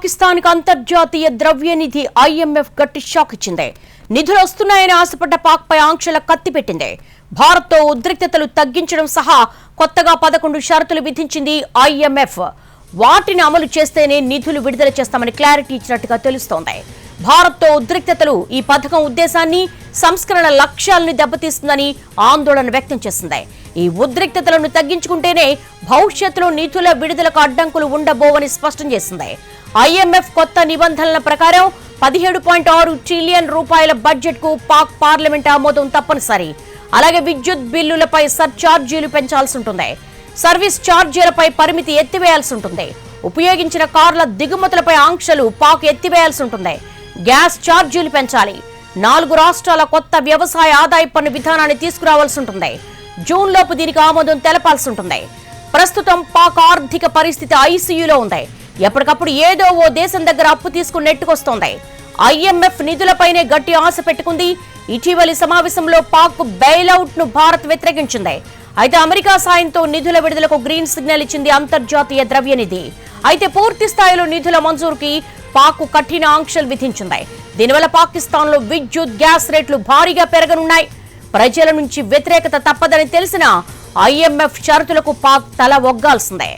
పాకిస్తాన్కు అంతర్జాతీయ ద్రవ్యనిధి IMF గట్టి షాక్ ఇచ్చింది. నిధులు వస్తున్నాయని ఆశపడ్డ పాక్పై ఆంక్షల కత్తిపెట్టింది. భారత్తో ఉద్రిక్తతలు తగ్గించడం సహా కొత్తగా 11 షరతులు విధించింది IMF. వాటిని అమలు చేస్తేనే నిధులు విడుదల చేస్తామని క్లారిటీ ఇచ్చినట్టుగా తెలుస్తోంది. భారత్తో ఉద్రిక్తతలు ఈ పథకం ఉద్దేశాన్ని, సంస్కరణ లక్ష్యాలను దెబ్బతీస్తుందని ఆందోళన వ్యక్తం చేసింది. ఈ ఉద్రిక్తతలను తగ్గించుకుంటేనే భవిష్యత్తులో నిధుల విడుదలకు అడ్డంకులు ఉండబోవని స్పష్టం చేసింది. IMF కొత్త నిబంధనల ప్రకారం 17.6 ట్రిలియన్ రూపాయల బడ్జెట్ కు పాక్ పార్లమెంట్ ఆమోదం తప్పనిసరి. అలాగే విద్యుత్ బిల్లులపై సర్ఛార్జీలు పెంచాల్సి ఉంటుంది. సర్వీస్ ఛార్జీలపై పరిమితి ఎత్తివేయాల్సి ఉంటుంది. ఉపయోగించిన కార్ల దిగుమతులపై ఆంక్షలు పాక్ ఎత్తివేయాల్సి ఉంటుంది. గ్యాస్ ఛార్జీలు పెంచాలి. 4 రాష్ట్రాల కొత్త వ్యవసాయ ఆదాయ పన్ను విధానాన్ని తీసుకురావాల్సి ఉంటుంది. జూన్ లోపు దీనికి ఆమోదం తెలపాల్సి ఉంటుంది. ప్రస్తుతం పాక్ ఆర్థిక పరిస్థితి ICUలో ఉంది. ఎప్పటికప్పుడు ఏదో ఓ దేశం దగ్గర అప్పు తీసుకుని నెట్టుకొస్తోంది. IMF నిధులపైనే గట్టి ఆశ పెట్టుకుంది. ఇటీవలి సమావేశంలో పాక్ బెయిలౌట్ ను భారత్ వ్యతిరేకించింది. అయితే అమెరికా సాయంతో నిధుల విడుదలకు గ్రీన్ సిగ్నల్ ఇచ్చింది అంతర్జాతీయ ద్రవ్యనిధి. అయితే పూర్తి స్థాయిలో నిధుల మంజూరుకి పాక్ కఠిన ఆంక్షలు విధించింది. దీనివల్ల పాకిస్తాన్ లో విద్యుత్, గ్యాస్ రేట్లు భారీగా పెరగనున్నాయి. ప్రజల నుంచి వ్యతిరేకత తప్పదని తెలిసిన IMF షరతులకు పాక్ తల ఒగ్గాల్సిందే.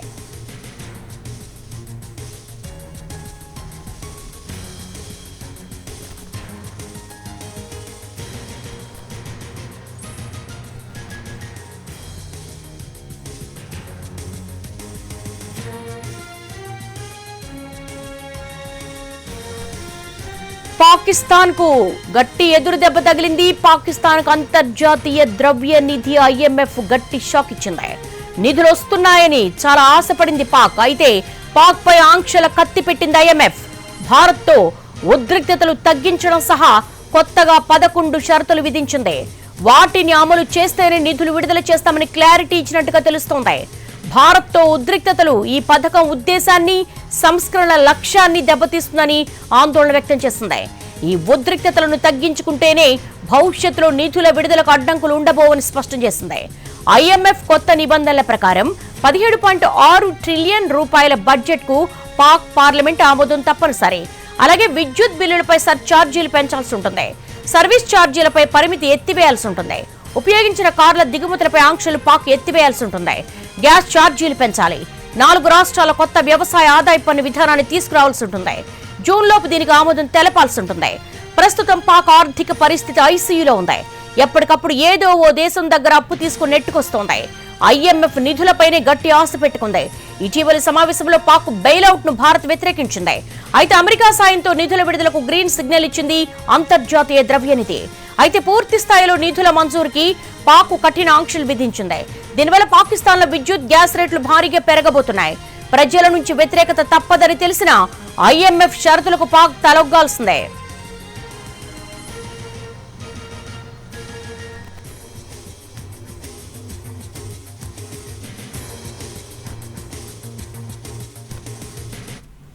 పాకిస్తాన్ కు గట్టి ఎదురు దెబ్బ తగిలింది. పాకిస్తాన్ కు అంతర్జాతీయ ద్రవ్య నిధి IMF గట్టి షాక్ ఇచ్చింది. నిధులు వస్తున్నాయని చాలా ఆశపడింది పాక్. అయితే పాక్ పై ఆంక్షల కత్తి పెట్టింది IMF. భారత్ తో ఉద్రిక్తతలు తగ్గించడం సహా కొత్తగా 11 షరతులు విధించింది. వాటిని అమలు చేస్తేనే నిధులు విడుదల చేస్తామని క్లారిటీ ఇచ్చినట్టుగా తెలుస్తోంది. భారత్ తో ఉద్రిక్తతలు ఈ పథకం ఉద్దేశాన్ని, సంస్కరణ లక్ష్యాన్ని దెబ్బతీస్తుందని ఆందోళన వ్యక్తం చేసింది. ఈ ఉద్రిక్తతలను తగ్గించుకుంటేనే భవిష్యత్తులో నిధుల విడుదలకు అడ్డంకులు ఉండబోవని స్పష్టం చేసింది. IMF కొత్త నిబంధనల ప్రకారం 17.6 ట్రిలియన్ రూపాయల బడ్జెట్ కు పాక్ పార్లమెంట్ ఆమోదం తప్పనిసరి. అలాగే విద్యుత్ బిల్లులపై సర్ఛార్జీలు పెంచాల్సి ఉంటుంది. సర్వీస్ ఛార్జీలపై పరిమితి ఎత్తివేయాల్సి ఉంటుంది. ఉపయోగించిన కార్ల దిగుమతులపై ఆంక్షలు పాక్ ఎత్తివేయాల్సి ఉంటుంది. గ్యాస్ ఛార్జీలు పెంచాలి. 4 రాష్ట్రాల కొత్త వ్యవసాయ ఆదాయ పన్ను విధానాన్ని తీసుకురావాల్సి ఉంటుంది. జూన్ లోపు దీనికి ఆమోదం తెలపాల్సి ఉంటుంది. ప్రస్తుతం పాక్ ఆర్థిక పరిస్థితి ICUలో ఉంది. ఎప్పటికప్పుడు ఏదో ఓ దేశం దగ్గర అప్పు తీసుకుని నెట్టుకొస్తోంది. IMF నిధులపైనే గట్టి ఆశ పెట్టుకుంది. ఇటీవలి సమావేశంలో పాక్ బెయిలౌట్ ను భారత్ వ్యతిరేకించింది. అయితే అమెరికా సాయంతో నిధుల విడుదలకు గ్రీన్ సిగ్నల్ ఇచ్చింది అంతర్జాతీయ ద్రవ్యనిధి. అయితే పూర్తి స్థాయిలో నిధుల మంజూరుకి పాక్ కఠిన ఆంక్షలు విధించింది. దీనివల్ల పాకిస్తాన్ లో విద్యుత్, గ్యాస్ రేట్లు భారీగా పెరగబోతున్నాయి. ప్రజల నుంచి వ్యతిరేకత తప్పదని తెలిసిన IMF షరతులకు పాక్ తలొగ్గాల్సిందే.